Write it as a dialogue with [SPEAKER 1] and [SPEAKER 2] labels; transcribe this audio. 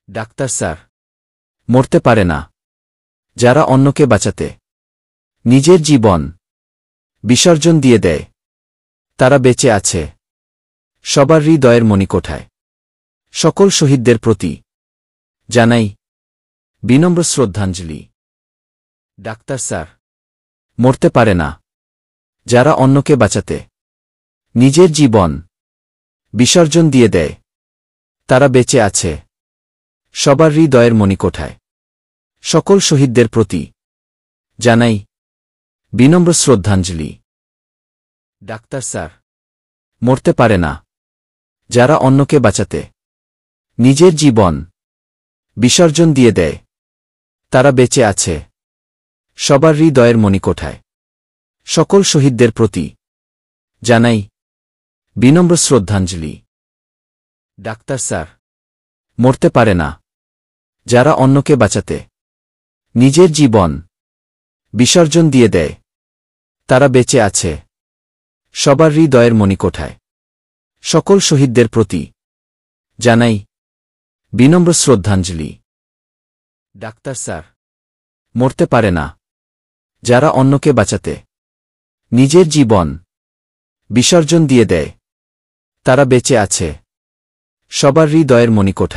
[SPEAKER 1] Doctor sir, মরতে পারে না। যারা অন্যকে বাঁচাতে নিজের জীবন বিসর্জন দিয়ে দেয়, তারা বেঁচে আছে সবার হৃদয়ের মণিকোঠায়। সকল শহীদদের প্রতি জানাই বিনম্র শ্রদ্ধাঞ্জলি। ডাক্তার স্যার, মরতে পারে না। যারা অন্যকে বাঁচাতে নিজের জীবন বিসর্জন দিয়ে দেয়, তারা বেঁচে আছে সবার হৃদয়ের মণিকোঠায়। সকল শহীদদের প্রতি জানাই বিনম্র শ্রদ্ধাঞ্জলি। ডাক্তার স্যার, মরতে পারে না। যারা অন্যকে বাঁচাতে নিজের জীবন বিসর্জন দিয়ে দেয়, তারা বেঁচে আছে সবার হৃদয়ের মণিকোঠায়। সকল শহীদদের প্রতি জানাই বিনম্র শ্রদ্ধাঞ্জলি। ডাক্তার স্যার, মরতে পারে না। যারা অন্যকে বাঁচাতে নিজের জীবন বিসর্জন দিয়ে দেয়, তারা বেঁচে আছে সবার হৃদয়ের মণিকোঠায়। সকল শহীদদের প্রতি জানাই বিনম্র শ্রদ্ধাঞ্জলি। ডাক্তার স্যার, মরতে পারে না। যারা অন্যকে বাঁচাতে নিজের জীবন বিসর্জন দিয়ে দেয়, তারা বেঁচে আছে সবার হৃদয়ের মণিকোঠায়।